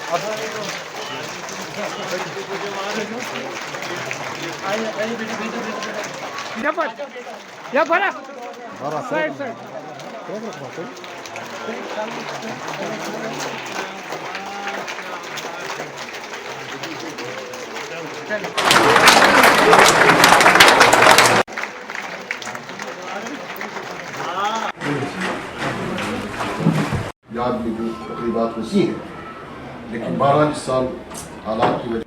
Ya para. Side, side. याद की भी तकरीबात वसी हैं, लेकिन 12 साल हालात की वजह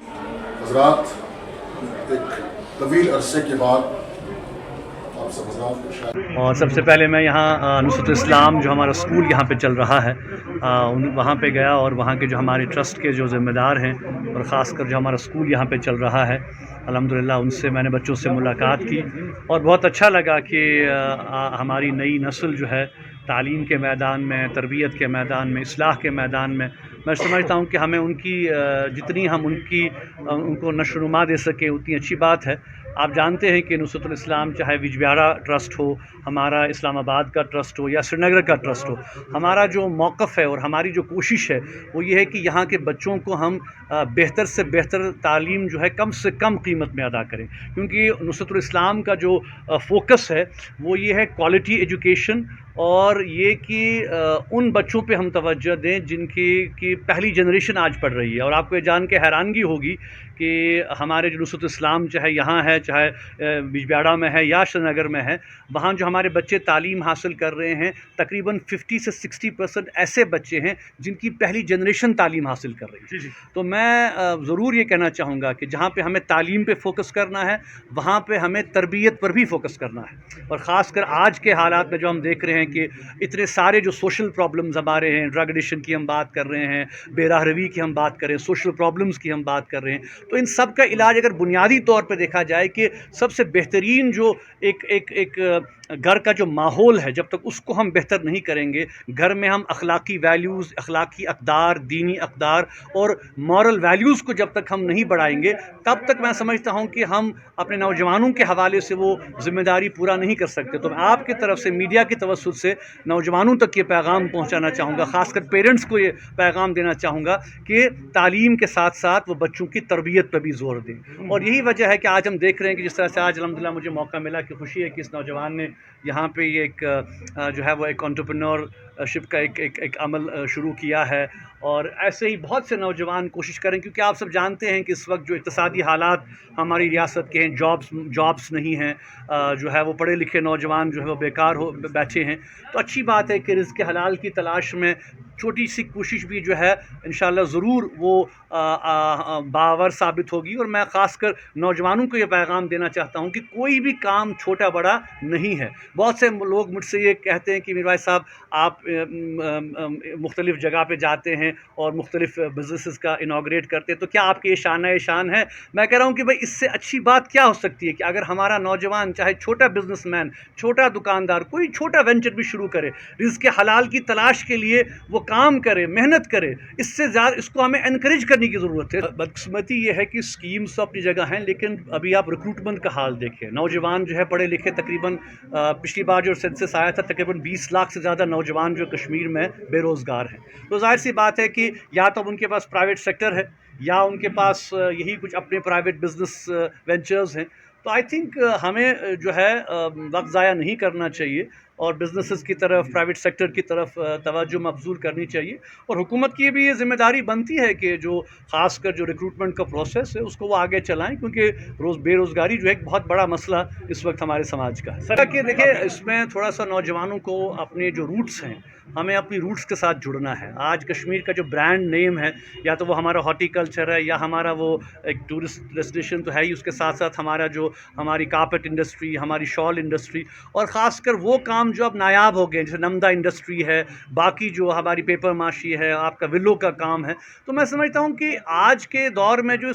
हजरात एक तवील अरसे के बाद आप सब हजरात को शायद। और सबसे पहले मैं यहाँ नुसरत इस्लाम जो हमारा स्कूल यहाँ पे चल रहा है वहाँ पे गया और वहाँ के जो हमारे ट्रस्ट के जो ज़िम्मेदार हैं और ख़ासकर जो हमारा स्कूल यहाँ पे चल रहा है अल्हम्दुलिल्लाह उनसे मैंने बच्चों से मुलाकात की और बहुत अच्छा लगा कि हमारी नई नस्ल जो है तालीम के मैदान में, तरबियत के मैदान में, इस्लाह के मैदान में, मैं समझता हूँ कि हमें उनकी जितनी हम उनको नशोनुमा दे सकें उतनी अच्छी बात है। आप जानते हैं कि नुसरतुल इस्लाम चाहे बिजबिहारा ट्रस्ट हो, हमारा इस्लामाबाद का ट्रस्ट हो या श्रीनगर का ट्रस्ट हो, हमारा जो मौक़िफ़ है और हमारी जो कोशिश है वो ये है कि यहाँ के बच्चों को हम बेहतर से बेहतर तालीम जो है कम से कम कीमत में अदा करें, क्योंकि नुसरतुल इस्लाम का जो फ़ोकस है वो ये है क्वालिटी एजुकेशन और ये कि उन बच्चों पे हम तवज्जो दें जिनकी पहली जनरेशन आज पढ़ रही है। और आपको ये जान के हैरानगी होगी कि हमारे जो नुसरत इस्लाम चाहे यहाँ है, चाहे बिजबिहारा में है या श्रीनगर में है, वहाँ जो हमारे बच्चे तालीम हासिल कर रहे हैं तकरीबन 50 से 60% ऐसे बच्चे हैं जिनकी पहली जनरेशन तालीम हासिल कर रही है। तो मैं ज़रूर ये कहना चाहूँगा कि जहाँ पे हमें तालीम पे फ़ोकस करना है वहाँ पे हमें तरबियत पर भी फ़ोकस करना है। और ख़ासकर आज के हालात में जो हम देख रहे हैं कि इतने सारे जो सोशल प्रॉब्लम्स हमारे हैं, ड्रग एडिक्शन की हम बात कर रहे हैं, बेराहरवी की हम बात कर रहे हैं, सोशल प्रॉब्लम्स की हम बात कर रहे हैं, तो इन सब का इलाज अगर बुनियादी तौर पे देखा जाए कि सबसे बेहतरीन जो एक घर का जो माहौल है, जब तक उसको हम बेहतर नहीं करेंगे, घर में हम अखलाकी वैल्यूज़, अखलाकी अक़दार, दीनी अक़दार और मॉरल वैल्यूज़ को जब तक हम नहीं बढ़ाएंगे तब तक मैं समझता हूँ कि हम अपने नौजवानों के हवाले से वो ज़िम्मेदारी पूरा नहीं कर सकते। तो मैं आपकी तरफ से मीडिया की तवज्जुह से नौजवानों तक ये पैगाम पहुँचाना चाहूँगा, ख़ासकर पेरेंट्स को ये पैगाम देना चाहूँगा कि तालीम के साथ साथ वो बच्चों की तरबियत पर भी ज़ोर दें। और यही वजह है कि आज हम देख रहे हैं कि जिस तरह से आज अल्हम्दुलिल्लाह मुझे मौका मिला कि खुशी है कि इस नौजवान ने यहाँ पे ये एक जो है वो एक एंटरप्रेन्योरशिप का एक अमल शुरू किया है। और ऐसे ही बहुत से नौजवान कोशिश करें, क्योंकि आप सब जानते हैं कि इस वक्त जो इक़्तिसादी हालात हमारी रियासत के हैं, जॉब्स नहीं हैं, जो है वो पढ़े लिखे नौजवान जो है वो बेकार हो बैठे हैं। तो अच्छी बात है कि रिज़्क़ हलाल की तलाश में छोटी सी कोशिश भी जो है इंशाअल्लाह ज़रूर वो बावर साबित होगी। और मैं ख़ासकर नौजवानों को ये पैगाम देना चाहता हूँ कि कोई भी काम छोटा बड़ा नहीं है। बहुत से लोग मुझसे ये कहते हैं कि मीर भाई साहब आप मुख्तलिफ़ जगह पे जाते हैं और मुख्तलिफ़ बिज़नेसेस का इनाग्रेट करते हैं, तो क्या आपकी ये शान है? मैं कह रहा हूँ कि भाई इससे अच्छी बात क्या हो सकती है कि अगर हमारा नौजवान चाहे छोटा बिज़नेसमैन, छोटा दुकानदार, कोई छोटा वेंचर भी शुरू करे, रिज़्क़ हलाल की तलाश के लिए वो काम करे, मेहनत करे, इससे ज़्यादा इसको हमें एनकरेज करने की ज़रूरत है। बदकिस्मती ये है कि स्कीम्स तो अपनी जगह हैं, लेकिन अभी आप रिक्रूटमेंट का हाल देखिए। नौजवान जो है पढ़े लिखे तकरीबन पिछली बार जो सेंसस आया था तकरीबन 20 लाख से ज़्यादा नौजवान जो कश्मीर में बेरोज़गार हैं। तो ज़ाहिर सी बात है कि या तो उनके पास प्राइवेट सेक्टर है या उनके पास यही कुछ अपने प्राइवेट बिज़नेस वेंचर्स हैं। तो आई थिंक हमें जो है वक्त ज़ाया नहीं करना चाहिए और बिज़नेसेस की तरफ, प्राइवेट सेक्टर की तरफ तवज्जो मबज़ूल करनी चाहिए। और हुकूमत की भी ये ज़िम्मेदारी बनती है कि जो ख़ासकर जो रिक्रूटमेंट का प्रोसेस है उसको वो आगे चलाएं, क्योंकि बेरोज़गारी जो है एक बहुत बड़ा मसला इस वक्त हमारे समाज का है। सर कि देखिए इसमें थोड़ा सा नौजवानों को अपने जो रूट्स हैं, हमें अपनी रूट्स के साथ जुड़ना है। आज कश्मीर का जो ब्रांड नेम है, या तो वो हमारा हॉर्टिकल्चर है या हमारा वो एक टूरिस्ट डेस्टिनेशन तो है ही, उसके साथ साथ हमारी कारपेट इंडस्ट्री, हमारी शॉल इंडस्ट्री और ख़ासकर वो काम जो अब नायाब हो गए, जैसे नमदा इंडस्ट्री है, बाकी जो हमारी पेपर माशी है, आपका विलो का काम है। तो मैं समझता हूँ कि आज के दौर में जो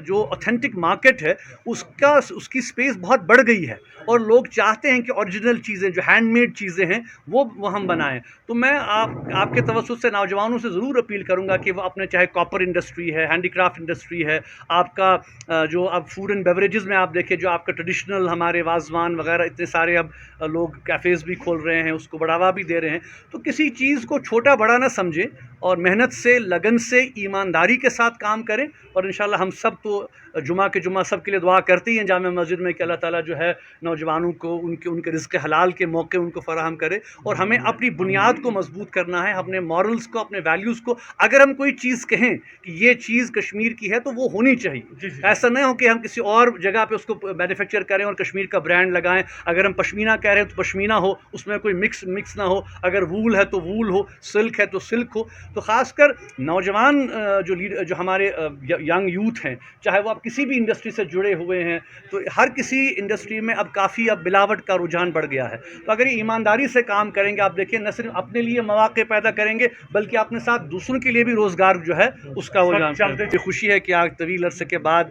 जो ऑथेंटिक मार्केट है उसकी स्पेस बहुत बढ़ गई है और लोग चाहते हैं कि ओरिजिनल चीज़ें, जो हैंडमेड चीज़ें हैं वो हम बनाएं। तो मैं आपके तवज्जुह से नौजवानों से ज़रूर अपील करूँगा कि वो अपने, चाहे कॉपर इंडस्ट्री है, हैंडीक्राफ्ट इंडस्ट्री है, आपका जो अब फूड एंड बेवरेजेस में आप देखें, जो आपका ट्रेडिशनल हमारे वाज़वान वगैरह इतने सारे अब लोग कैफ़ेज़ भी بھی کھول رہے ہیں, اس کو بڑھاوا بھی دے رہے ہیں. تو کسی چیز کو چھوٹا بڑا نہ سمجھیں اور محنت سے, لگن سے, ایمانداری کے ساتھ کام کریں. اور انشاءاللہ ہم سب تو جمعہ کے جمعہ سب کے لیے دعا کرتے ہی ہیں جامع مسجد میں کہ اللہ تعالیٰ جو ہے نوجوانوں کو ان کے رزق حلال کے موقع ان کو فراہم کرے. اور ہمیں اپنی بنیاد کو مضبوط کرنا ہے, اپنے مورلز کو, اپنے ویلیوز کو. اگر ہم کوئی چیز کہیں کہ یہ چیز کشمیر کی ہے تو وہ ہونی چاہیے. ایسا نہ ہو کہ ہم کسی اور جگہ پہ اس کو مینوفیکچر کریں اور کشمیر کا برانڈ لگائیں. اگر ہم پشمینہ کہہ رہے ہیں تو پشمینہ ہو, اس میں کوئی مکس نہ ہو. اگر وول ہے تو وول ہو, سلک ہے تو سلک ہو. تو خاص کر نوجوان جو ہمارے ینگ یوتھ ہیں, چاہے وہ اب کسی بھی انڈسٹری سے جڑے ہوئے ہیں, تو ہر کسی انڈسٹری میں اب کافی ملاوٹ کا رجحان بڑھ گیا ہے. تو اگر یہ ایمانداری سے کام کریں گے, آپ دیکھیں نہ صرف اپنے لیے مواقع پیدا کریں گے بلکہ اپنے ساتھ دوسروں کے لیے بھی روزگار جو ہے اس کا وہ چلتے. خوشی ہے کہ آج طویل عرصے کے بعد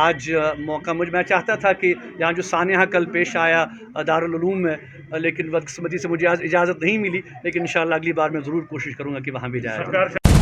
آج موقع میں چاہتا تھا کہ یہاں جو سانحہ کل پیش آیا دارالعلوم میں, لیکن بدقسمتی سے مجھے اجازت نہیں ملی, لیکن انشاءاللہ اگلی بار میں ضرور کوشش کروں گا کہ وہاں بھی جایا.